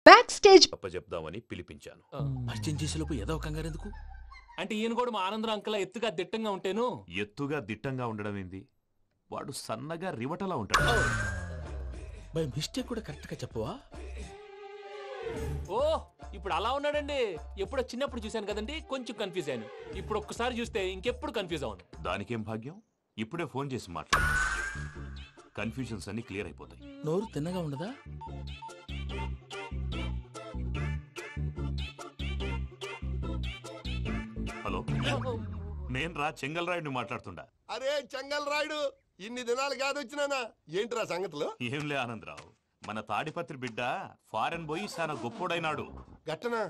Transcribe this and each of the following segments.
Back stage చెప్దామని పిలిపించాను. పరిచయం చేసేలోపు ఏదో కంగారు ఎందుకు? అంటే ఈయన కూడా మా ఆనందరావు అంకుల్ ఎత్తుగా దిట్టంగా ఉంటాను. ఎత్తుగా దిట్టంగా ఉండడం ఏంది? వాడు సన్నగా రివటలా ఉంటాడు. బై మిస్టేక్ కూడా కరెక్ట్ గా చెప్పవా? ఓ ఇప్పుడు అలా ఉన్నాడండి. ఎప్పుడో చిన్నప్పుడు చూశాను కదండి, కొంచెం కన్ఫ్యూజ్ అయ్యాను. ఇప్పుడు ఒక్కసారి చూస్తే ఇంకెప్పుడు కన్ఫ్యూజ్ అవును. దానికేం భాగ్యం, ఇప్పుడే ఫోన్ చేసి మాట్లాడు. కన్ఫ్యూజన్స్ అన్ని క్లియర్ అయిపోతాయి. నోరు తిన్నగా ఉండదా? హలో, నేను రా చెంగల్ రాయుడిని మాట్లాడుతుండా. అరే చెంగల్ రాయుడు, ఇన్ని దినాలు కాదు వచ్చినానా? ఏంట్రా సంగతులు? ఏంలే ఆనందరావు, మన తాడిపత్రి బిడ్డ ఫారెన్ పోయి చాలా గొప్పోడైనాడు. గట్టనా?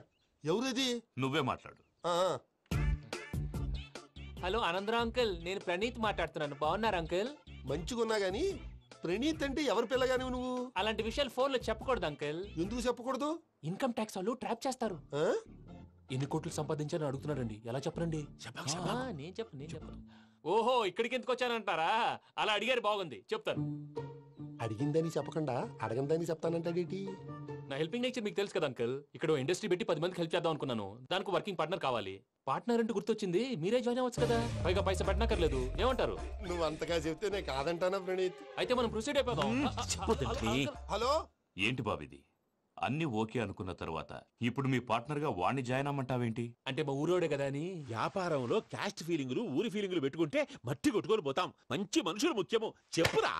ఎవరిది? నువ్వే మాట్లాడు. హలో ఆనందరావు అంకుల్, నేను ప్రణీత్ మాట్లాడుతున్నాను. బాగున్నారు అంకుల్? మంచిగున్నా గాని ప్రణీత్ అంటే ఎవరి పిల్లగాని నువ్వు? అలాంటి విషయాలు ఫోన్ లో చెప్పకూడదు అంకుల్. ఎందుకు చెప్పకూడదు? ఇన్కమ్ ట్యాక్స్ వాళ్ళు ట్రాప్ చేస్తారు. ఎన్ని కోట్లు సంపాదించాలని అడుగుతున్నారండి. ఎలా చెప్పరండి? నేను చెప్పను. ఓహో, ఇక్కడికి ఎందుకు వచ్చానంటారా? అలా అడిగారు, బాగుంది, చెప్తాను. అడిగిందని చెప్పకుండా అడగందని చెప్తానంటాడేటి? నా హెల్పింగ్ నేచర్ మీకు తెలుసు కదా అంకుల్. ఇక్కడ ఇండస్ట్రీ పెట్టి 10 మందికి హెల్ప్ చేద్దాం అనుకున్నాను. దానికి వర్కింగ్ పార్ట్నర్ కావాలి. పార్ట్నర్ అంటే గుర్తొచ్చింది, మీరే జాయిన్ అవ్వచ్చు కదా. పైగా పైసా పెట్టనక్కర్లేదు. ఏమంటారు? నువ్వు అంతగా చెప్తే నేను కాదంటానా ప్రణీత్? అయితే మనం ప్రొసీడ్ అయిపోదాం. హలో, ఏంటి బాబిది? అన్ని ఓకే అనుకున్న తర్వాత ఇప్పుడు మీ పార్ట్నర్ గా వాణ్ణి జాయిన్ అమ్మంటావేంటి? అంటే మా ఊరోడే కదా అని. వ్యాపారంలో క్యాస్ట్ ఫీలింగులు, ఊరి ఫీలింగులు పెట్టుకుంటే మట్టి కొట్టుకొని పోతాం. మంచి మనుషులు ముఖ్యము. చెప్పురా.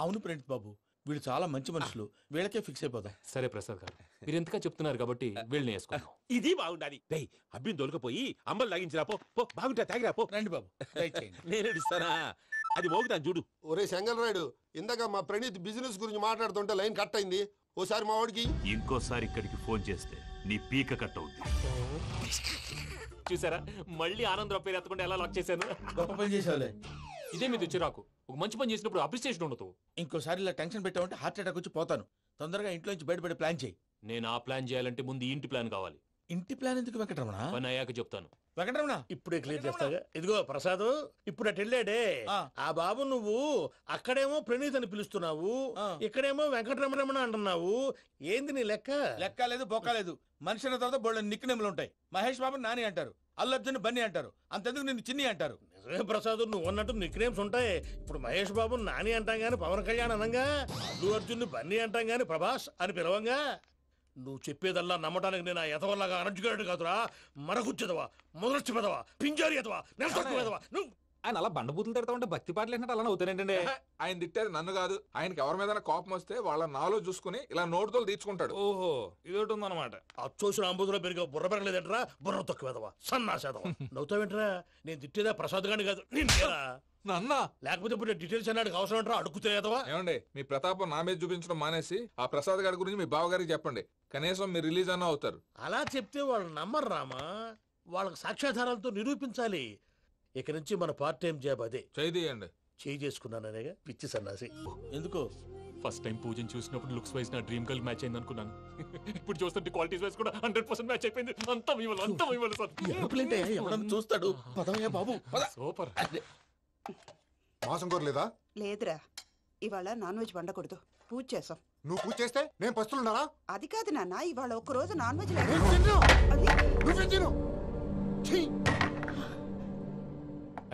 అవును ప్రణీత్ బాబు, వీళ్ళు చాలా మంచి మనుషులు. వీళ్ళకే ఫిక్స్ అయిపోదాం. సరే ప్రసాద్ గారు, మీరు ఎంతగా చెప్తున్నారు కాబట్టి వీళ్ళని వేసుకుందాం. ఇది బాగుండాలి. డై అబ్బిని దొలకపోయి అంబలు లాగించిరా పో. బాగుంటా తాగిరా పో. రండి బాబు, దయచేయండి. నేను ఇస్తానా? అది మోగుతాను చూడు. ఒరే చెంగల్ రాయుడు, ఇందాక మా ప్రణీత్ బిజినెస్ గురించి మాట్లాడుతుంటే లైన్ కట్ అయింది. ఓసారి మా వాడికి ఇంకోసారి ఇక్కడికి ఫోన్ చేస్తే నీ పీక కట్ అవుద్ది. చూసారా, మళ్ళీ ఆనందరావు పేరు ఎత్తకుండా ఎలా లాక్ చేశాను. గొప్ప పని చేసేవాళ్ళే. ఇదే మీద చిరాకు. ఒక మంచి పని చేసినప్పుడు అప్రిసియేషన్ ఉండదు. ఇంకోసారి ఇలా టెన్షన్ పెట్టామంటే హార్ట్ అటాక్ వచ్చి పోతాను. తొందరగా ఇంట్లో నుంచి బయటపడే ప్లాన్ చేయి. నేను ఆ ప్లాన్ చేయాలంటే ముందు ఈ ఇంటి ప్లాన్ కావాలి. ఇంటి ప్లాన్ ఎందుకు వెంకటరమణ? పని అయ్యాక చెప్తాను. వెంకటరమణ ఇప్పుడే క్లియర్ చేస్తాగా. ఇదిగో ప్రసాద్, ఇప్పుడు అటు వెళ్ళాడే ఆ బాబు, నువ్వు అక్కడేమో ప్రణీత్ అని పిలుస్తున్నావు, ఇక్కడేమో వెంకటరమణ అంటున్నావు. ఏంది నీ లెక్క? లెక్క లేదు, బొక్క లేదు. మనిషి అన్న తర్వాత బోళ్ళ నిక్ నేమ్లు ఉంటాయి. మహేష్ బాబు నాని అంటారు, అల్లు అర్జున్ బన్నీ అంటారు, అంతెందుకు నిన్ను చిన్ని అంటారు. నిజమే ప్రసాద్, నువ్వు అన్నట్టు నిక్ నేమ్స్ ఉంటాయి. ఇప్పుడు మహేష్ బాబు నాని అంటాం గాని పవన్ కళ్యాణ్ అనంగా, అల్లు అర్జున్ బన్నీ అంటాం గాని ప్రభాస్ అని పిలవంగా. నువ్వు చెప్పేదల్లా నమ్మటానికి నేను ఆ ఎతవల్లాగా అనర్జుకేటెడ్ కాదురా. మరగుచ్చదవా, మొదలచ్చి పెదవా, పింజారి ఎదవా, నెలసొక్కు పెదవా. నువ్వు ఆయన అలా బండబూతులు తిడతా ఉంటే భక్తి పాటలు ఏంటంటే అలా అవుతానంటే. ఆయన తిట్టేది నన్ను కాదు. ఆయనకి ఎవరి మీద కోపం వస్తే వాళ్ళ నాలో చూసుకుని ఇలా నోటుతో తీర్చుకుంటాడు. ఓహో, ఇదొకటి ఉందన్నమాట. అచ్చోసిన అంబుధులో పెరిగే బుర్ర పెరగలేదంటరా. బుర్ర తొక్కువేదవా, సన్నాసేదవా. నవ్వుతావేంటరా? నేను తిట్టేదా ప్రసాద్ గాని కాదు, నిన్నేరా. నన్న లేకపోతే ఇప్పుడు డీటెయిల్స్ అన్నాడు అవసరం అంటారా? అడుగుతాయేదవా. ఏమండి, మీ ప్రతాపం నా మీద చూపించడం మానేసి ఆ ప్రసాద్ గారి గురించి మీ బావగారికి చెప్పండి. కనీసం మీరు రిలీజ్ అన్న అవుతారు. అలా చెప్తే వాళ్ళు నమ్మరు రామా. వాళ్ళకి సాక్ష్యాధారాలతో నిరూపించాలి. ఇక నుంచి మన పార్ట్ టైం జాబ్ అదే. చేయండి. చేయి చేసుకున్నాననేగా పిచ్చి సన్నాసి. ఎందుకో ఫస్ట్ టైం పూజను చూసినప్పుడు లుక్స్ వైజ్ నా డ్రీమ్ గర్ల్ మ్యాచ్ అయింది అనుకున్నాను. ఇప్పుడు చూస్తుంటే క్వాలిటీస్ వైజ్ కూడా 100% మ్యాచ్ అయిపోయింది. అంతా ఇవ్వాలి సార్. ఎవడన్నా చూస్తాడు. పదవయ్యా బాబు, పద. సూపర్. మాసం కోరలేదా? లేదురా, ఇవాళ నాన్ వెజ్ వండకూడదు. పూజ చేసాం. నువ్వు పూజ చేస్తే నేను పస్తులున్నారా? అది కాదు నాన్న, ఇవాళ ఒక్కరోజు నాన్ వెజ్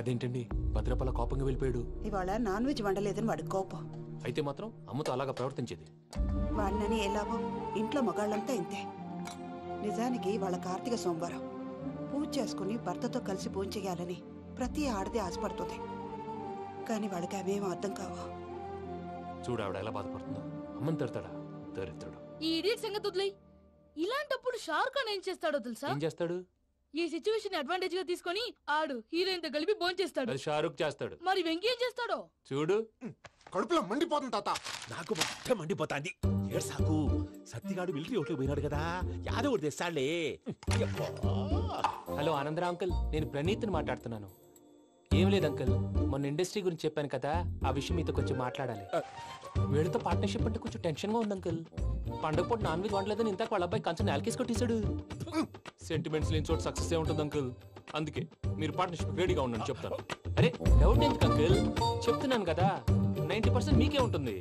అదేంటండి, భద్రపల కోపంగా వెళ్ళిపోయాడు. ఇవాళ నాన్ వెజ్ వండలేదని వాడి కోపం. అయితే మాత్రం అమ్మతో అలాగా ప్రవర్తించేది. వాడినని ఎలాగో ఇంట్లో మగాళ్ళంతా ఇంతే. నిజానికి వాళ్ళ కార్తీక సోమవారం పూజ చేసుకుని భర్తతో కలిసి పూజ చేయాలని ప్రతి ఆడది ఆశపడుతుంది. కానీ వాళ్ళకి అవేం అర్థం కావు. చూడు ఆవిడ ఎలా బాధపడుతుందో. అమ్మని తిడతాడా దరిద్రుడు. ఈ ఇడియట్ సంగతి వదిలేయ్. ఇలాంటప్పుడు షారుఖ్ ఖాన్ ఏం చేస్తాడో తెలుసా? ఏం చేస్తాడు? ఈ సిచ్యువేషన్ అడ్వాంటేజ్ గా తీసుకొని ఆడు హీరోయిన్ తో కలిపి బోన్ చేస్తాడు. అది షారుఖ్ చేస్తాడు. మరి వెంకీ ఏం చేస్తాడో చూడు. కడుపులో మండిపోతుంది తాత. నాకు మొత్తం మండిపోతాంది. ఏడు సాకు, సత్తిగాడు మిలిటరీ ఓట్లకు పోయినాడు కదా, యాదవ్ తెస్తాడులే. హలో ఆనందరావు అంకుల్, నేను ప్రణీత్ని మాట్లాడుతున్నాను. ఏం లేదు అంకుల్, మొన్న ఇండస్ట్రీ గురించి చెప్పాను కదా, ఆ విషయం మీతో కొంచెం మాట్లాడాలి. వీళ్ళతో పార్ట్నర్షిప్ అంటే కొంచెం టెన్షన్ గా ఉంది అంకుల్. పండగ పూట నాన్ వెజ్ వండలేదని ఇంతకు వాళ్ళ అబ్బాయి కంచెం నేలకేసి కొట్టేశాడు. సెంటిమెంట్స్ లేని చోట సక్సెస్ ఏ ఉంటుంది అంకుల్. అందుకే మీరు పార్ట్నర్షిప్ రెడీగా ఉండండి, చెప్తాను. అరే డౌట్ ఎందుకు అంకుల్, చెప్తున్నాను కదా, 90% మీకే ఉంటుంది.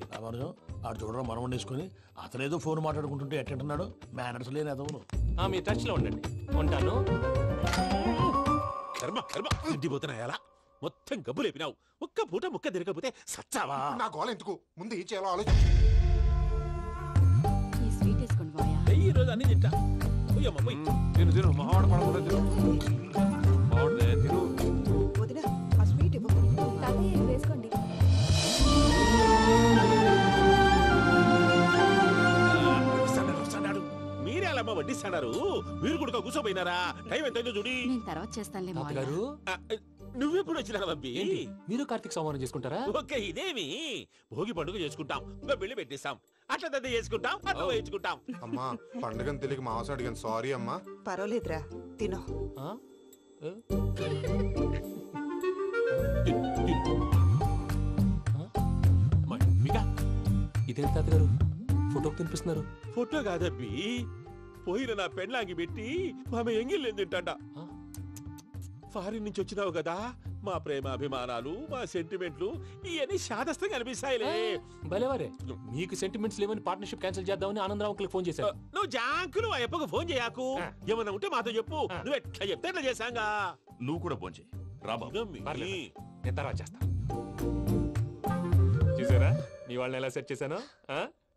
ఆడు చూడడం మనం వండేసుకుని అతనేదో ఫోన్ మాట్లాడుకుంటుంటే ఎట్టంటున్నాడు మేనర్స్ లేని అదవును. మీ టచ్ లో ఉండండి, ఉంటాను. కర్మ కర్మ తిండిపోతున్నాయలా మొత్తం గబ్బు లేపినావు. ఒక్క పూట ముక్క తిరగకపోతే సచ్చావా? నా గోల ఎందుకు, ముందు ఏం చేయాలో ఆలోచించు. ఈ స్వీట్ వేసుకోండి మాయా. ఈ రోజు అన్ని తింటా. పోయమ్మ పోయి. తిను తిను మావాడు పడకుండా తిను. మావాడే తిను. వదిన ఆ స్వీట్ ఇవ్వు. తాతయ్య వేసుకోండి. వస్తాడు. మీరే అలా అమ్మ వడ్డిస్తాడారు. మీరు కూడా కూర్చోపోయినారా? టైం ఎంతైందో చూడి. నేను తర్వాత చేస్తానులే మావయ్య. తాతగారు ఆ, నువ్వెప్పుడు వచ్చినా బంపి? ఏంటి మీరు కార్తీక సంహారం చేసుకుంటారా? ఓకే, ఇదేమి భోగి పండుగ చేసుకుంటాం, ఇంకా పెళ్లి పెట్టేస్తాం, అట్లా దద్ద చేసుకుంటాం, అట్లా వేయించుకుంటాం. అమ్మా పండుగని తెలియక మాంసం అడిగాను, సారీ అమ్మా. పర్వాలేదురా, తినో. ఆ? ఏ? మమ్మిగా ఇదేంటి తాతగారు ఫోటోకి తినిపిస్తున్నారు? ఫోటో కాదబ్బి, పోయిన నా పెళ్ళాంగి పెట్టి ఆమె ఎంగిల్లేం తింటాడ. ఆ? ఫారిన్ నుంచి వచ్చినావు కదా, మా ప్రేమ అభిమానాలు, మా సెంటిమెంట్లు ఇవన్నీ శాదస్తంగా అనిపిస్తాయిలే. భలేవారే, మీకు సెంటిమెంట్స్ లేవని పార్ట్నర్షిప్ క్యాన్సిల్ చేద్దామని ఆనందరావు అంకుల్ ఫోన్ చేశారు. నువ్వు జాంకులు ఆ ఎప్పకు ఫోన్ చేయకు. ఆ. ఏమన్నా ఉంటే మాతో చెప్పు. ఆ. నువ్వు ఎట్లా చెప్తే ఎట్లా చేశాంగా. నువ్వు కూడా పోంచే రాబాబు. పర్లేదు, నేను తర్వాత చేస్తా. చూసారా మీ వాళ్ళని ఎలా సెట్ చేశాను?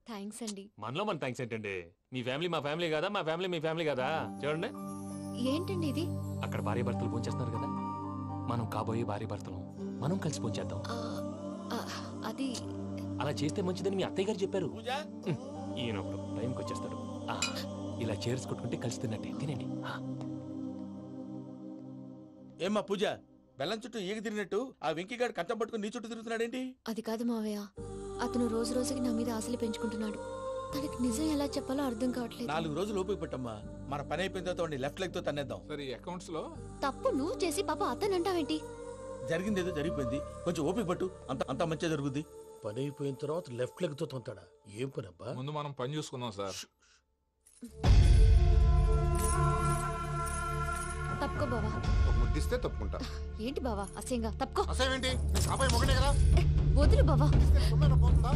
థ్యాంక్స్ అండి. మనలో మన థ్యాంక్స్ ఏంటండి? మీ ఫ్యామిలీ మా ఫ్యామిలీ కదా, మా ఫ్యామిలీ మీ ఫ్యామిలీ కదా. చూడండి, ఏంటండి ఇది? అక్కడ భార్య భర్తలు పోంచేస్తున్నారు కదా, మనం కాబోయే భార్య భర్తలు మనం కలిసి పోంచేద్దాం. అది అలా చేస్తే మంచిదని మీ అత్తయ్య గారు చెప్పారు. పూజ ఈయన ఒకడు టైంకి వచ్చేస్తాడు. ఇలా చేర్స్ కొట్టుకుంటే కలిసి తిన్నట్టే. తినండి. ఏమ్మా పూజ, బెల్లం చుట్టూ ఈగ తిరిగినట్టు ఆ వెంకీగాడు కంచం పట్టుకుని నీ చుట్టూ తిరుగుతున్నాడేంటి? అది కాదు మావయ్య, అతను రోజు రోజుకి నా మీద ఆశలు పెంచుకుంటున్నాడు. తనకి నిజం ఎలా చెప్పాలో అర్థం కావట్లేదు. 4 రోజులు ఓపిక పట్టమ్మా, మన పని అయిపోయిన తర్వాత లెఫ్ట్ లెగ్ తో తన్నేద్దాం. సరే ఈ అకౌంట్స్ లో తప్పు నువ్వు చేసి పాప అతను అంటావేంటి? జరిగింది ఏదో జరిగిపోయింది, కొంచెం ఓపిక పట్టు, అంత మంచిగా జరుగుద్ది. పని అయిపోయిన తర్వాత లెఫ్ట్ లెగ్ తో తొంతాడా? ఏం పని అబ్బా? ముందు మనం పని చూసుకుందాం సార్. తప్పుకో బావా. ఒక ముద్దిస్తే తప్పుకుంటా. ఏంటి బావా అసహ్యంగా? తప్పుకో. అసేమేంటి, నీ కాబోయే మొగనే కదా. వదులు బావా. సొమ్మేనా పోతుందా?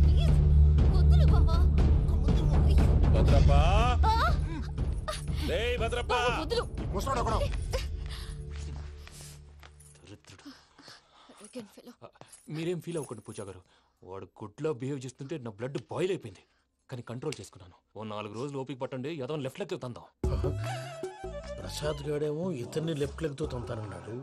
ప్లీజ్, వదులు బావా. భద్రప్ప, రేయ్ భద్రప్ప. బావా, వదులు. ముసలోడు ఒకడు. Arrogant fellow. మీరేం ఫీల్ అవ్వకండి పూజా గారు. వాడు గుడ్లో బిహేవ్ చేస్తుంటే నా బ్లడ్ బాయిల్ అయిపోయింది, కానీ కంట్రోల్ చేసుకున్నాను. ఓ 4 రోజులు ఓపిక పట్టండి, ఏదో లెఫ్ట్ లెగ్ తందాం. ప్రసాద్ గాడేమో ఇతన్ని లెఫ్ట్ లెగ్ తో తొంతానన్నాడు,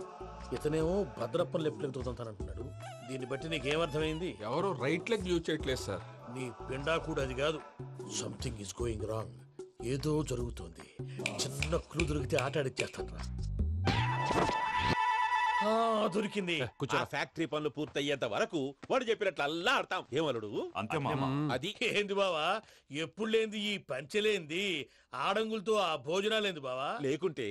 ఇతనేమో భద్రప్పని లెఫ్ట్ లెగ్ తో తొంతానంటున్నాడు. దీన్ని బట్టి నీకేమర్థమైంది? ఎవరు రైట్ లెగ్ యూజ్ చేయట్లేదు సార్. నీ పిండా కూడా అది కాదు. Something is going wrong. ఏదో జరుగుతోంది. చిన్న క్లూ దొరికితే ఆట ఆడిచ్చేస్తాను రా. దొరికింది. ఆ ఫ్యాక్టరీ పనులు పూర్తయ్యేంత వరకు వాడు చెప్పినట్లు అల్లా ఆడతాం. ఏమలుడు అంతే మామ. అది ఏంది బావా, ఎప్పుడు లేంది ఈ పంచలేంది, ఆడంగులతో ఆ భోజనాలేంది బావా? లేకుంటే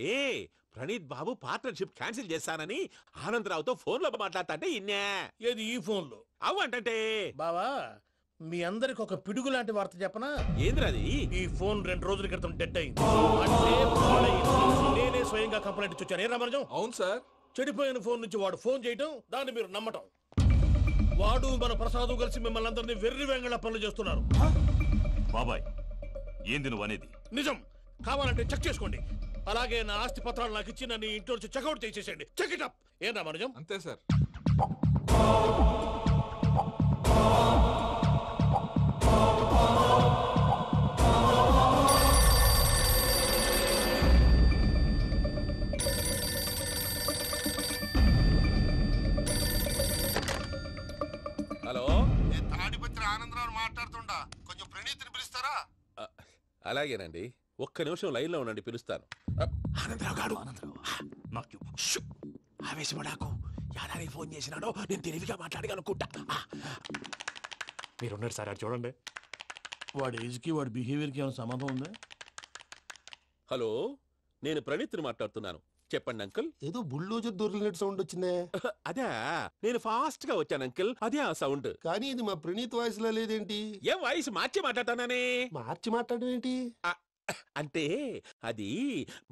ప్రణీత్ బాబు పార్ట్నర్షిప్ క్యాన్సిల్ చేస్తానని ఆనందరావుతో ఫోన్ లో మాట్లాడతాంటే ఇన్నే. ఏది ఈ ఫోన్ లో? అవు అంటే బావా, మీ అందరికి ఒక పిడుగు లాంటి వార్త చెప్పనా? ఏంద్రది? ఈ ఫోన్ 2 రోజుల క్రితం డెడ్ అయింది. అంటే పాడైంది. నేనే స్వయంగా కంప్లైంట్ ఇచ్చి వచ్చాను. ఏ రామరాజం? అవును సార్. చెడిపోయిన ఫోన్ నుంచి వాడు ఫోన్ చేయటం, దాన్ని మీరు నమ్మటం. వాడు మన ప్రసాదు కలిసి మిమ్మల్ని అందరినీ వెర్రి వెంగళ పనులు చేస్తున్నారు. బాబాయ్, ఏంది నువ్వు అనేది? నిజం. కావాలంటే చెక్ చేసుకోండి. అలాగే నా ఆస్తి పత్రాలు నాకు ఇచ్చి నన్ను ఇంట్లో నుంచి చెక్అౌట్ చేసేసండి. Check it up. ఏం రామరాజం? అంతే సార్. హలో, నేను తాడిపత్రి ఆనందరావు మాట్లాడుతుండా, కొంచెం ప్రణీతిని పిలుస్తారా? అలాగేనండి, ఒక్క నిమిషం లైన్ లో ఉండండి, పిలుస్తాను. ఆనందరావు గాడు. నాకు చెప్పు. ఆవేశపడాకు. యాదానికి ఫోన్ చేసినాడో నేను తెలివిగా మాట్లాడగలనుకుంటా. మీరున్నారు సార్, అది చూడండి. వాడి ఏజ్ కి వాడి బిహేవియర్ కి ఏమైనా సంబంధం ఉందా? హలో, నేను ప్రణీత్ని మాట్లాడుతున్నాను. చెప్పండి అంకుల్. ఏదో బుల్డోజర్ దొరికినట్టు సౌండ్ వచ్చిందే. అదే, నేను ఫాస్ట్ గా వచ్చాను అంకుల్, అదే ఆ సౌండ్. కానీ ఇది మా ప్రణీత్ వాయిస్ లో లేదేంటి? ఏం వాయిస్ మార్చి మాట్లాడతానే? మార్చి మాట్లాడడం ఏంటి? అంటే అది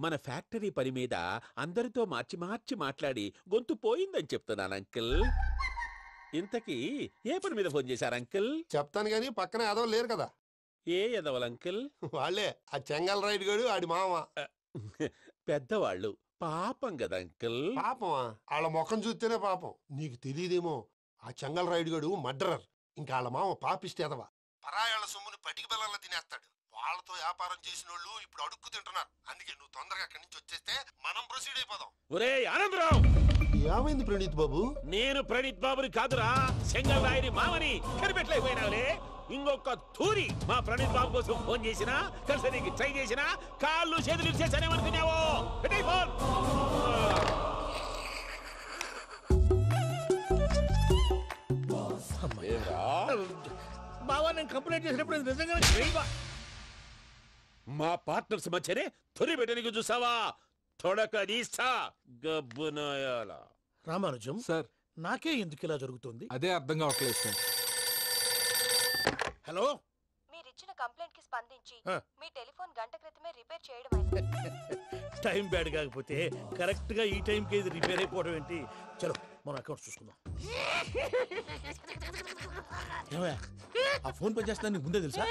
మన ఫ్యాక్టరీ పని మీద అందరితో మార్చి మార్చి మాట్లాడి గొంతు పోయిందని చెప్తున్నాను అంకుల్. ఇంతకీ ఏ పని మీద ఫోన్ చేశారు అంకిల్? చెప్తాను గానీ పక్కన ఏదో లేరు కదా. ఏ ఎదవలు అంకిల్? వాళ్ళే ఆ చెంగల్ రైడ్ గడు ఆడి మామ. పెద్దవాళ్ళు పాపం కదా అంకిల్. పాపమా? వాళ్ళ ముఖం చూస్తేనే పాపం. నీకు తెలియదేమో, ఆ చెంగల్ రైడ్ గడు మర్డరర్. ఇంకా వాళ్ళ మామ పాపిస్తేదవా. పరాయాళ్ళ సొమ్ముని పటికి బెల్లంలో తినేస్తాడు. వాళ్ళతో వ్యాపారం చేసిన వాళ్ళు ఇప్పుడు అడుక్కు తింటున్నారు. అందుకే నువ్వు తొందరగా అక్కడి నుంచి వచ్చేస్తే మనం ప్రొసీడ్ అయిపోదాం. ఒరే ఆనందరావు, ఏమైంది ప్రణీత్ బాబు? నేను ప్రణీత్ బాబుని కాదురా, చెంగల్ రాయని మామని. కనిపెట్టలేకపోయినావులే. ఇంకొక తూరి మా ప్రణీత్ బాబు కోసం ఫోన్ చేసినా, కలిసి నీకు ట్రై చేసినా కాళ్ళు చేతులు ఇచ్చేసానేమనుకున్నావో. పెట్టేయ్ ఫోన్. బావా నేను కంప్లైంట్ చేసినప్పుడు ఇది నిజంగానే చేయవా? మా పార్ట్నర్స్ మధ్యనే తొలి పెట్టడానికి చూసావా? తొడక నీస్తా గబ్బునాయాల. రామానుజం సార్ నాకే ఎందుకు ఇలా జరుగుతుంది? అదే అర్థం కావట్లేదు సార్. హలో, మీరిచ్చిన కంప్లైంట్ కి స్పందించి ఆ. మీ టెలిఫోన్ గంట క్రితమే రిపేర్ చేయడం అయింది. టైం బ్యాడ్ కాకపోతే కరెక్ట్ గా ఈ టైంకి ఇది రిపేర్ అయిపోవడం ఏంటి? చలో మన అకౌంట్ చూసుకుందాం. ఏమయ్యా, ఆ ఫోన్ పని చేస్తున్నా నీకు ముందే తెలుసా?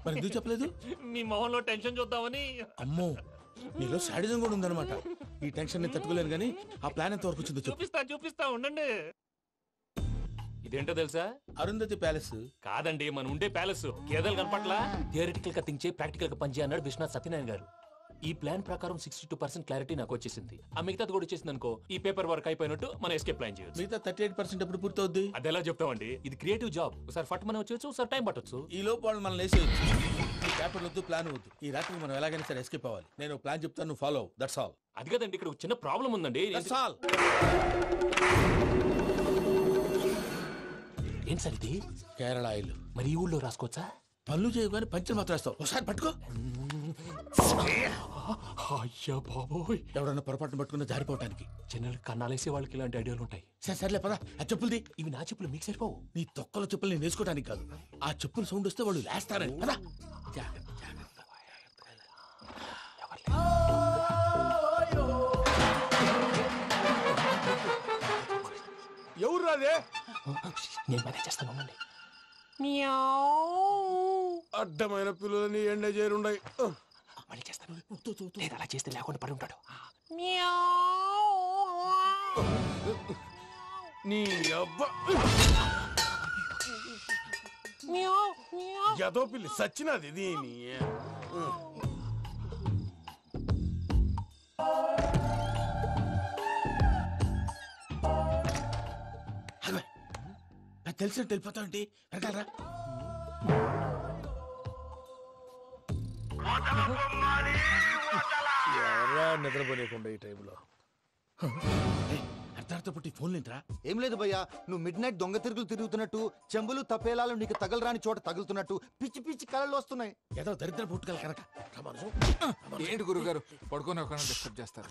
మరి ఎందుకు చెప్పలేదు? మీ మొహంలో టెన్షన్ చూద్దామని. అమ్మో, నీలో శాడిజం కూడా ఉందన్నమాట. ఈ టెన్షన్ ని తట్టుకోలేను కానీ ఆ ప్లాన్ ఎంత వరకు వచ్చిందో చెప్పు. చూపిస్తా ఉండండి. ఇదేంటో తెలుసా? అరుంధతి ప్యాలెస్ కాదండి, మన ఉండే ప్యాలెస్. గేదెలు కనపట్లా? థియరిటికల్ గా థింక్ చేయి, ప్రాక్టికల్ గా పనిచేయి అన్నాడు విశ్వనాథ్ సత్యనారాయణ గారు. ఈ ప్లాన్ ప్రకారం 62% క్లారిటీ నాకు వచ్చేసింది. ఆ మిగతాది కూడా వచ్చేసింది అనుకో, ఈ పేపర్ వర్క్ అయిపోయినట్టు మనం ఎస్కేప్ ప్లాన్ చేయొచ్చు. మిగతా 38% ఎప్పుడు పూర్తవుద్ది? అది ఎలా చెప్తామండి? ఇది క్రియేటివ్ జాబ్. ఒకసారి ఫట్ మనం వచ్చేయచ్చు, ఒకసారి టైం పట్టొచ్చు. ఈ లోపు వాళ్ళు మనం లేసేయచ్చు. ఈ పేపర్ వద్దు, ప్లాన్ వద్దు. ఈ రాత్రికి మనం ఎలాగైనా సరే ఎస్కేప్ అవ్వాలి. నేను ప్లాన్ చెప్తాను, నువ్వు ఫాలో. That's all. అది కదండి, ఇక్కడ ఒక చిన్న ప్రాబ్లం ఉందండి. That's all. ఏం సార్ ఇది? కేరళ ఆయిల్. మరి ఈ ఊళ్ళో రాసుకోవచ్చా? పనులు చేయవు కానీ పంచర్ మాత్రం వేస్తావు. ఒకసారి పట్టుకో. అయ్యా బాబోయ్, ఎవడన్నా పొరపాటున పట్టుకున్న జారిపోవటానికి. జనరల్ కన్నాలేసే వాళ్ళకి ఇలాంటి ఐడియాలు ఉంటాయి. సర్లే పదా, ఆ చెప్పులది. ఇవి నా చెప్పులు, మీకు సరిపోవు. నీ తొక్కల చెప్పులు నేను వేసుకోవడానికి కాదు, ఆ చెప్పులు సౌండ్ వస్తే వాళ్ళు లేస్తారని. పదా. ఎవరు రాదే? నేను మేనేజ్ చేస్తాను, ఉండండి. అడ్డమైన పిల్లలని ఎండ చేరుండయి. మళ్ళీ చేస్తాను. లేదు, అలా చేస్తే లేకుండా పడి ఉంటాడు. నీ అబ్బ ఎదో పిల్లి సచ్చినది దీని. తెలిసినట్టు వెళ్ళిపోతావు ఏంటి? వెనకాలరా. ఎవరా నిద్రపోలేకుండా ఈ టైంలో? అర్ధార్థ పుట్టి ఫోన్ లేంట్రా. ఏం లేదు భయ్యా, నువ్వు మిడ్ నైట్ దొంగ తిరుగులు తిరుగుతున్నట్టు, చెంబులు తపేలాలు నీకు తగలరాని చోట తగులుతున్నట్టు పిచ్చి పిచ్చి కళలు వస్తున్నాయి. ఏదో దరిద్ర పుట్టుకల కనుక. ఏంటి గురుగారు పడుకొని ఒక డిస్టర్బ్ చేస్తారు?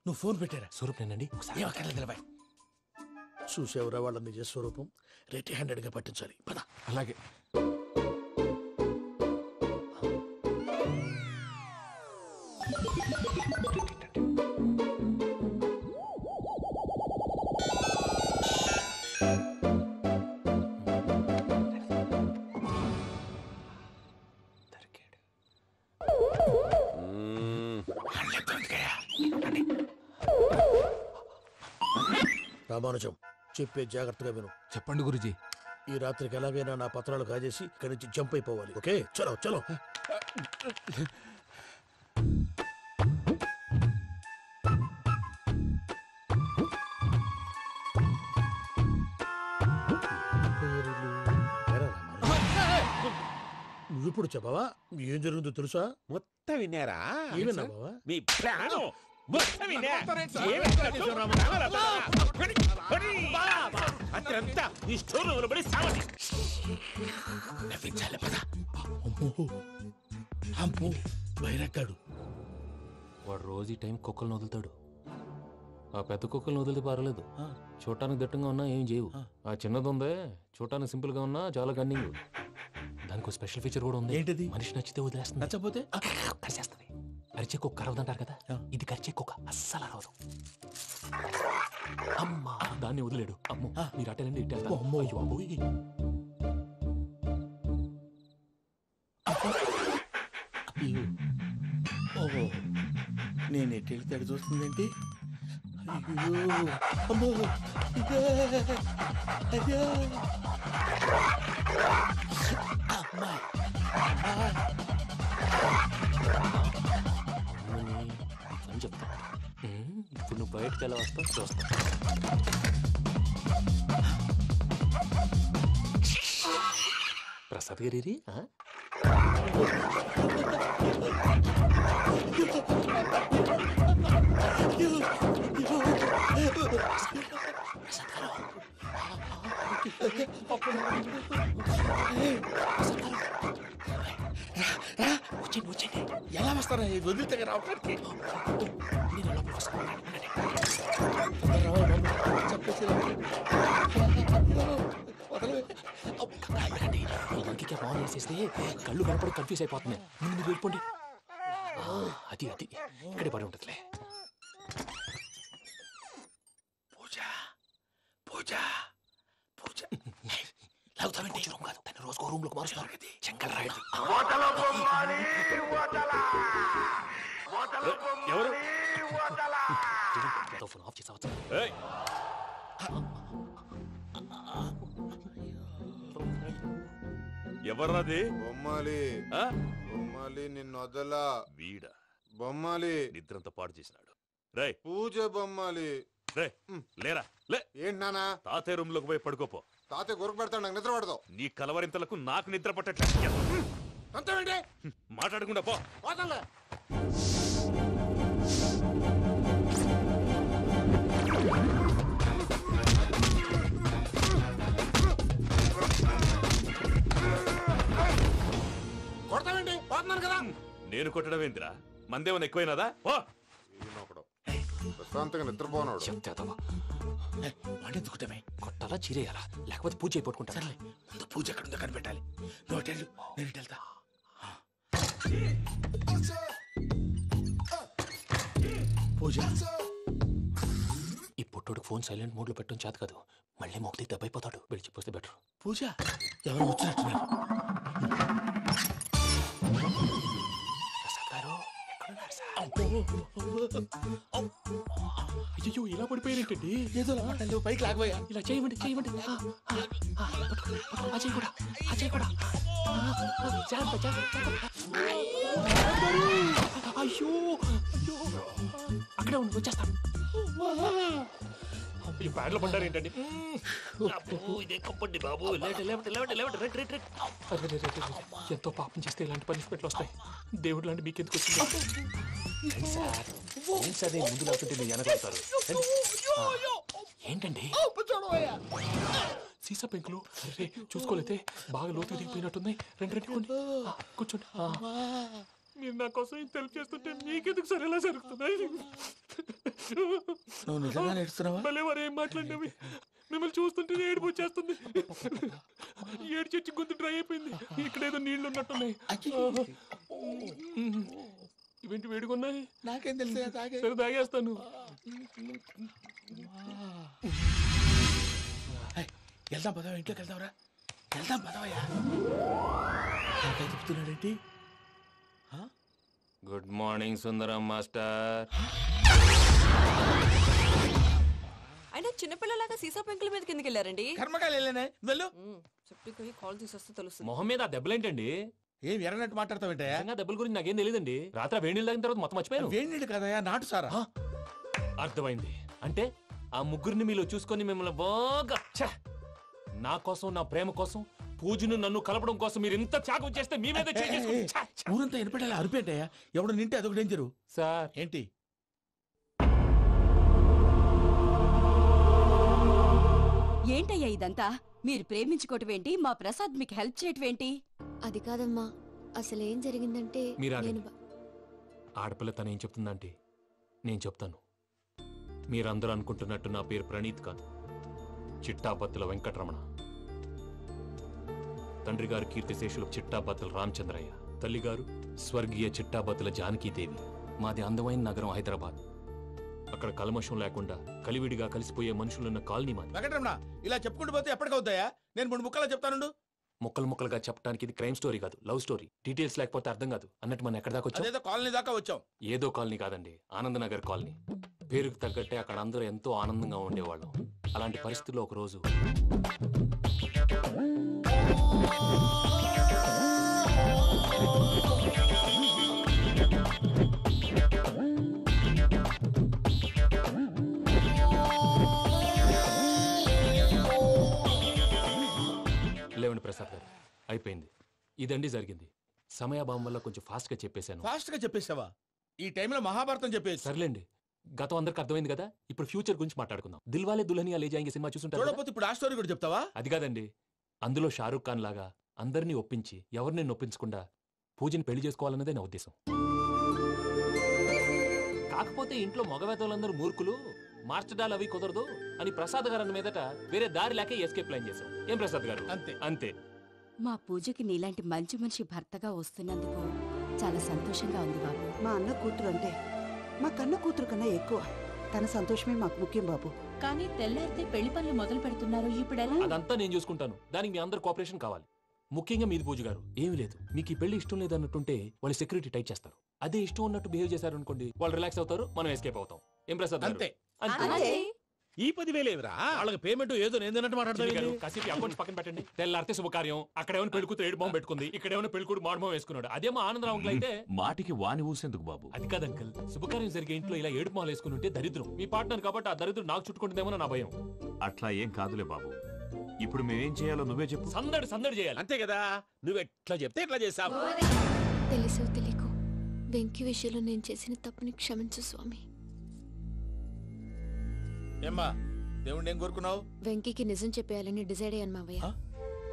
నువ్వు ఫోన్ పెట్టారా? స్వరూప్ నేనండి. ఏం అక్కర్లేదు నిలబాయ్. చూసేవరా వాళ్ళ నిజ స్వరూపం. రెట్టి హ్యాండెడ్ గా పట్టించాలి. పద. అలాగే. రామానుజం, చెప్పే జాగ్రత్తగా విను. చెప్పండి గురుజీ. ఈ రాత్రికి ఎలాగైనా నా పత్రాలు కాజేసి ఇక్కడి నుంచి జంప్ అయిపోవాలి. ఓకే, చలో చలో. నువ్విప్పుడు చెప్పవా ఏం జరిగిందో తెలుసా? మొత్తం విన్నారా? ఏమన్నా బావా? మీ ప్రాణం మొత్తం విన్నా. అదంతా ఈ స్టోర్ రూమ్ లో పడి సావండి. నవ్వించాలి. పద. అమ్మో, బైరక్కాడు. వాడు రోజు ఈ టైం కుక్కలను వదులుతాడు. ఆ పెద్ద కుక్కలను వదిలితే పర్వాలేదు, చూడటానికి దట్టంగా ఉన్నా ఏం చేయవు. ఆ చిన్నది ఉందే, చూడటానికి సింపుల్ గా ఉన్నా చాలా కన్నింగ్. దానికి స్పెషల్ ఫీచర్ కూడా ఉంది. ఏంటిది? మనిషి నచ్చితే వదిలేస్తుంది, నచ్చపోతే కలిసేస్తుంది. అరిచే కుక్క అరవదంటారు కదా, ఇది కరిచే కుక్క అస్సలు అరవదు. అమ్మా దాన్ని వదిలేడు. అమ్మో మీరు అటెండి ఇటు వెళ్తారు. అమ్మో అయ్యో అమ్మోయ్. ఓహో నేను ఎటు వెళ్తాడు చూస్తుందంటే అయ్యో అమ్మో అయ్యో అమ్మా అని చెప్తా. ఇప్పుడు నువ్వు బయటకు ఎలా వస్తావు చూస్తా. ప్రసాద్ గారి వచ్చండి ఎలా వస్తారా వదిలితే రావడానికి చెప్పేసి ఫోన్ చేసేస్తే కళ్ళు కనపడి కన్ఫ్యూజ్ అయిపోతున్నాయి. మీరు వెళ్ళిపోండి. అది అది ఇక్కడే పడి ఉంటుందిలే. పూజ పూజ పూజ లాగుతామంటే రూమ్ కాదు, తను రోజుకో రూమ్ లోకి మారుస్తున్నారు కదా. చెంగల్ రాయుడు ఎవరు ఫోన్ ఆఫ్ చేసావచ్చు. ఎవర్రాది? బొమ్మాలి బొమ్మాలి నిన్ను వదలా. వీడా బొమ్మాలి నిద్రంతా పాడు చేసినాడు. రే పూజ బొమ్మాలి. రే లేరా లే. ఏంటి నానా? తాతయ్య రూమ్ లోకి పోయి పడుకోపో. తాతయ్య గురకు పెడతాడు, నాకు నిద్ర పడతావు. నీ కలవరింతలకు నాకు నిద్ర పట్టట్లేదు. అంతేంటి మాట్లాడకుండా పో. పోతాలే. కొడతావేంటి? పోతున్నాను కదా. నేను కొట్టడం ఏంటిరా? మందేమన్నా ఎక్కువైనదా? ఓ ప్రశాంతంగా నిద్రపోనాడు. చెప్తావా వాడెందుకుంటామే? కొట్టాలా చీరేయాలా లేకపోతే పూజ అయిపోట్టుకుంటా. ముందు పూజ ఎక్కడ ఉందో కనిపెట్టాలి. నువ్వు వెళ్ళు, నేను ఇటు వెళ్తా. పూజ ఈ పుట్టోడు ఫోన్ సైలెంట్ మోడ్ లో పెట్టడం చేత కాదు. మళ్ళీ మొక్కి దెబ్బైపోతాడు. వెళ్ళి చెప్పొస్తే బెటర్. పూజ ఎవరు వచ్చినట్టున్నారు. అయ్యో ఇలా పడిపోయినట్టండి. ఏదో నువ్వు పైకి లాగబోయా. ఇలా చేయమండి చేయమండి. అజయ్ కూడా అజయ్ కూడా. అయ్యో అయ్యో అక్కడే ఉండి వచ్చేస్తాను. ఈ బ్యాడ్లో పడ్డారు ఏంటండి? ఎంతో పాపం చేస్తే ఇలాంటి పనిష్మెంట్లు వస్తాయి. దేవుడు లాంటి మీకెందుకు వచ్చింది సార్? ముందు లేకుంటే మీరు వెనకాడతారు. ఏంటండి సీసా పెంకులు? అరే చూసుకోలేతే బాగా లోతుగా దిగిపోయినట్టున్నాయి. రెండు రెండు కూర్చోండి. మీరు నా కోసం ఇంత హెల్ప్ చేస్తుంటే మీకెందుకు సరే ఎలా జరుగుతున్నాయి? నువ్వు నిజంగా నేర్చుతున్నావా? మళ్ళీ వారు ఏం మాట్లాడినవి మిమ్మల్ని చూస్తుంటే ఏడుపు వచ్చేస్తుంది. ఏడు చెట్టు గొంతు డ్రై అయిపోయింది. ఇక్కడ ఏదో నీళ్లు ఉన్నట్టున్నాయి. ఇవేంటి వేడుకున్నాయి? నాకేం తెలుసు. సరే తాగేస్తాను. వెళ్దాం పదవా, ఇంట్లోకి వెళ్దాంరా. వెళ్దాం పదవయ్యా. చెప్తున్నాడేంటి? గుడ్ మార్నింగ్ సుందరం మాస్టర్. అయినా చిన్నపిల్లలాగా సీసా పెంకుల మీద కిందకి వెళ్ళారండి. కర్మకాయలు వెళ్ళానే. వెళ్ళు. చెప్పుకొని కాల్ తీసేస్తే తెలుస్తుంది. మొహం మీద ఆ దెబ్బలేంటండి? ఏం ఎర్రనట్టు మాట్లాడతావేంటయా? దెబ్బల గురించి నాకేం తెలియదండి. రాత్రి వేడి నీళ్ళు తాగిన తర్వాత మొత్తం మర్చిపోయాను. వేడి నీళ్ళు కదయా, నాటు సారా. అర్థమైంది. అంటే ఆ ముగ్గురిని మీలో చూసుకొని మిమ్మల్ని బాగా నా కోసం నా ప్రేమ కోసం పూజను నన్ను కలపడం కోసం మీరు ఇంత త్యాగం చేస్తే మీ మీద ఊరంతా వినపడేలా అరిపేటయా. ఎవడు నింటే అదొక డేంజరు. సార్ ఏంటి? ఏంటయ్యా ఇదంతా? మీరు ప్రేమించుకోవటం ఏంటి? మా ప్రసాద్ మీకు హెల్ప్ చేయటం ఏంటి? అది కాదమ్మా, అసలు ఏం జరిగిందంటే ఆడపిల్ల తను ఏం చెప్తుందంటే నేను చెప్తాను. మీరందరూ అనుకుంటున్నట్టు నా పేరు ప్రణీత్ కాదు, చిట్టాబత్తుల వెంకటరమణ. తండ్రి గారు కీర్తిశేషులు చిట్టాబత్తుల రామచంద్రయ్య, తల్లిగారు స్వర్గీయ చిట్టాబత్తుల జానకీదేవి. మాది అందమైన నగరం హైదరాబాద్. అక్కడ కల్మషం లేకుండా కలివిడిగా కలిసిపోయే మనుషులున్న కాలనీ మాది. వెంకటరమణ ఇలా చెప్పుకుంటూ పోతే ఎప్పటికవుతాయా? నేను 3 ముక్కలా చెప్తానుండు. ముక్కలు ముక్కలుగా చెప్పడానికి ఇది క్రైమ్ స్టోరీ కాదు, లవ్ స్టోరీ. డీటెయిల్స్ లేకపోతే అర్థం కాదు. అన్నట్టు మనం ఎక్కడ దాకా వచ్చాం? అదేదో కాలనీ దాకా వచ్చాం. ఏదో కాలనీ కాదండి, ఆనందనగర్ కాలనీ. పేరుకు తగ్గట్టే అక్కడ అందరూ ఎంతో ఆనందంగా ఉండేవాళ్ళం. అలాంటి పరిస్థితుల్లో ఒక రోజు లేవండి ప్రసాద్ గారు, అయిపోయింది. ఇదండి జరిగింది. సమయాభావం వల్ల కొంచెం ఫాస్ట్ గా చెప్పేశాను. ఫాస్ట్ గా చెప్పేసావా? ఈ టైంలో మహాభారతం చెప్పేసి. సర్లేండి, గతం అందరికి అర్థమైంది కదా. ఇప్పుడు ఫ్యూచర్ గురించి మాట్లాడుకుందాం. దిల్వాలే దుల్హనియా లే జాయేంగే సినిమా చూసుంటారు. చూడకపోతే ఇప్పుడు ఆ స్టోరీ కూడా చెప్తావా? అది కాదండి, అందులో షారూక్ ఖాన్ లాగా అందరినీ ఒప్పించి ఎవరిని నొప్పించకుండా పూజని పెళ్లి చేసుకోవాలన్నదే నా ఉద్దేశం. కాకపోతే ఇంట్లో మగవేతలందరూ మూర్ఖులు, మార్చడాలు అవి కుదరదు అని ప్రసాద్ గారు అన్న మీదట వేరే దారి లేక ఎస్కేప్ ప్లాన్ చేశాం. ఏం ప్రసాద్ గారు? అంతే అంతే. మా పూజకి నీలాంటి మంచి మనిషి భర్తగా వస్తున్నందుకు చాలా సంతోషంగా ఉంది బాబు. మా అన్న కూతురు అంటే మా కన్న కూతురు కన్నా ఎక్కువ. తన సంతోషమే మాకు ముఖ్యం బాబు. కానీ తెల్లారితే పెళ్లి పనులు మొదలు పెడుతున్నారు, ఇప్పుడెలా? అదంతా నేను చూసుకుంటాను. దానికి మీ అందరు కోఆపరేషన్ కావాలి. ముఖ్యంగా మీది పూజ గారు. ఏమీ లేదు, మీకు ఈ పెళ్లి ఇష్టం లేదన్నట్టుంటే వాళ్ళు సెక్యూరిటీ టైట్ చేస్తారు. అదే ఇష్టం ఉన్నట్టు బిహేవ్ చేశారు అనుకోండి, వాళ్ళు రిలాక్స్ అవుతారు, మనం ఎస్కేప్ అవుతాం. ఏం ప్రసాద్ గారు? అంతే. అంతే. ఈ 10,000 ఏమిరా? వాళ్ళకి పేమెంట్ ఏదో నేను మాట్లాడతాను. కాసేపు అకౌంట్స్ పక్కన పెట్టండి. తెల్లారితే శుభకార్యం. అక్కడేమైనా పెళ్ళికూతురు ఏడు బాంబు పెట్టుకుంది, ఇక్కడేమైనా పెళ్ళికూడు మాడు బాంబు వేసుకున్నాడు. అదేమో ఆనందరావు అంకుల్ అయితే మాటికి వాని ఊసేందుకు బాబు? అది కాదు అంకుల్, శుభకార్యం జరిగే ఇంట్లో ఇలా ఏడు మాలు వేసుకుని ఉంటే దరిద్రం. మీ పార్ట్నర్ కాబట్టి ఆ దరిద్రం నాకు చుట్టుకుంటుందేమో నా భయం. అట్లా ఏం కాదులే బాబు. ఇప్పుడు మేమేం చేయాలో నువ్వే చెప్పు. సందడి సందడి చేయాలి. అంతే కదా, నువ్వు ఎట్లా చెప్తే ఎట్లా చేసావు. తెలుసో తెలియకో వెంకీ విషయంలో నేను చేసిన తప్పుని క్షమించు స్వామి. ఏమ్మా దేవుణ్ణి ఏం కోరుకున్నావు? వెంకీకి నిజం చెప్పేయాలని డిసైడ్ అయ్యాను మావయ్య.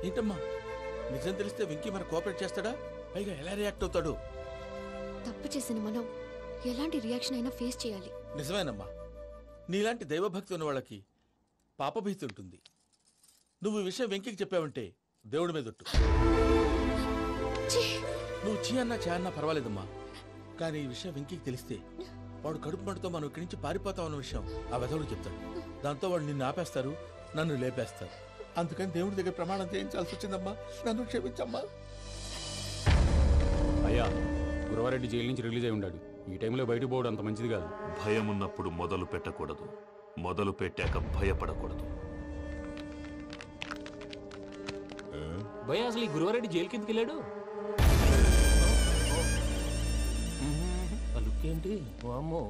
ఏంటమ్మా నిజం తెలిస్తే వెంకీ మన కోఆపరేట్ చేస్తాడా? పైగా ఎలా రియాక్ట్ అవుతాడు? తప్పు చేసిన మనం ఎలాంటి రియాక్షన్ అయినా ఫేస్ చేయాలి. నిజమేనమ్మా, నీలాంటి దైవభక్తి ఉన్న వాళ్ళకి పాపభీతి ఉంటుంది. నువ్వు ఈ విషయం వెంకీకి చెప్పావంటే దేవుడి మీద ఒట్టు. నువ్వు చీ అన్నా చే అన్నా పర్వాలేదమ్మా, కానీ ఈ విషయం వెంకీకి తెలిస్తే వాడు కడుపు మంటతో మనం ఇక్కడి నుంచి పారిపోతాం అన్న విషయం ఆ వెధవుడు చెప్తాడు. దాంతో వాడు నిన్ను ఆపేస్తారు, నన్ను లేపేస్తారు. అందుకని దేవుడి దగ్గర ప్రమాణం చేయించాల్సి వచ్చిందమ్మా. నన్ను క్షమించమ్మా. అయ్యా, గురవారెడ్డి జైలు నుంచి రిలీజ్ అయి ఉన్నాడు. ఈ టైంలో బయటకు పోవడం అంత మంచిది కాదు. భయం ఉన్నప్పుడు మొదలు పెట్టకూడదు, మొదలు పెట్టాక భయపడకూడదు. భయ అసలు ఈ గురువారెడ్డి జైలు కిందకి వెళ్ళాడు. ఆ లుక్ ఏంటి? వామ్మో.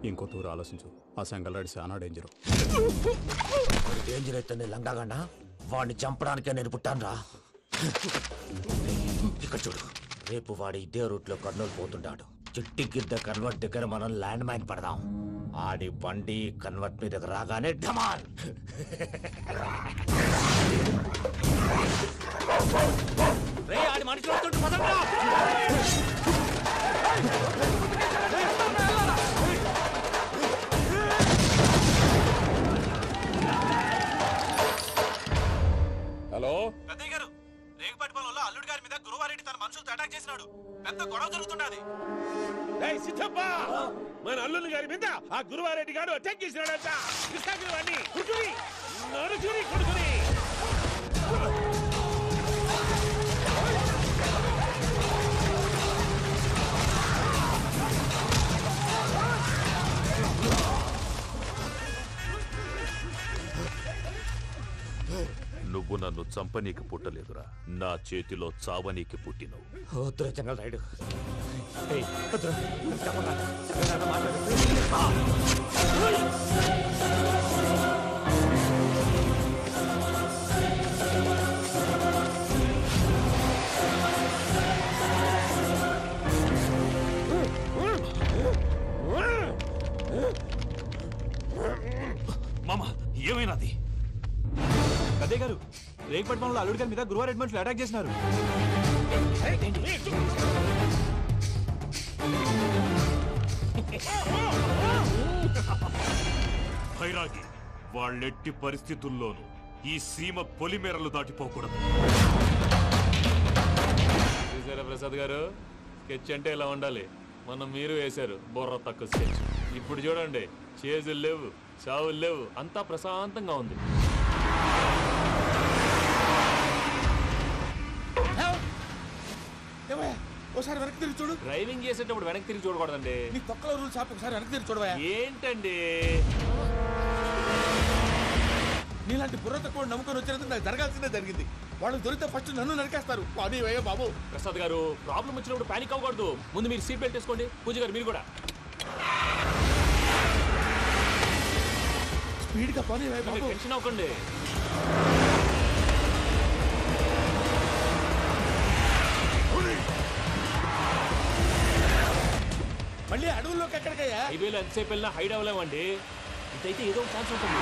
ఇంకో తూరు ఆలోచించు. ఆ సంగల్రాడి చాలా డేంజర్. డేంజర్ అయితే లంగాగండా వాడిని చంపడానికే నేను పుట్టాను రా. ఇక్కడ చూడు, రేపు వాడు ఇదే రూట్ లో కర్నూలు పోతుంటాడు. చిట్టి గిద్ద కన్వర్ట్ దగ్గర మనం ల్యాండ్ మైన్ పడదాం. ఆడి బండి కన్వర్ట్ మీ దగ్గర రాగానే ఢమాల్. రే ఆడి మనుషులు వస్తుంటే పదండ్రా. హలో పెద్దయ్య గారు, రేగుపాటి పొలంలో అల్లుడి గారి మీద గురువారెడ్డి తన మనుషులతో అటాక్ చేసినాడు. పెద్ద గొడవ జరుగుతున్నది. సిద్ధప్ప, మన అల్లుడి గారి మీద ఆ గురువారెడ్డి గారు అటాక్ చేసినాడంట. కృష్ణాగిరి వాడిని కుడుకుని నరుకుని కొడుకుని. నువ్వు నన్ను చంపనీకి పుట్టలేదురా, నా చేతిలో చావనీకి పుట్టినవు. జంగల్ రైడ్ మామా, ఏమైనాది? పెద్దయ్య గారు, రేగుపాటి పొలంలో అల్లుడి గారి మీద గురువారెడ్డి మనుషులు అటాక్ చేసినారు. భైరాగి, వాళ్ళెట్టి పరిస్థితుల్లోనూ ఈ సీమ పొలిమేరలు దాటిపోకూడదు. చూసారా ప్రసాద్ గారు, స్కెచ్ అంటే ఇలా ఉండాలి. మనం మీరు వేశారు బుర్ర తక్కువ స్కెచ్. ఇప్పుడు చూడండి, చేజులు లేవు, చావులు లేవు, అంతా ప్రశాంతంగా ఉంది. ఒకసారి వెనక్కి తిరిగి చూడు. డ్రైవింగ్ చేసేటప్పుడు వెనక్కి తిరిగి చూడకూడదండి. నీ తొక్కలో రూల్స్ ఆపి ఒకసారి వెనక్కి తిరిగి చూడవా. ఏంటండి నీలాంటి బుర్ర తక్కువ నమ్ముకొని వచ్చినందుకు నాకు జరగాల్సిందే జరిగింది. వాళ్ళు దొరికితే ఫస్ట్ నన్ను నరికేస్తారు. అది అయ్యో బాబు. ప్రసాద్ గారు, ప్రాబ్లం వచ్చినప్పుడు పానిక్ అవ్వకూడదు. ముందు మీరు సీట్ బెల్ట్ వేసుకోండి. పూజ గారు మీరు కూడా స్పీడ్గా పని టెన్షన్ అవ్వకండి. మళ్ళీ అడవుల్లోకి ఎక్కడికయ్యా? హైవేలో ఎంతసేపు వెళ్ళినా హైడ్ అవ్వలేమండి. ఇదైతే ఏదో ఛాన్స్ ఉంటుంది.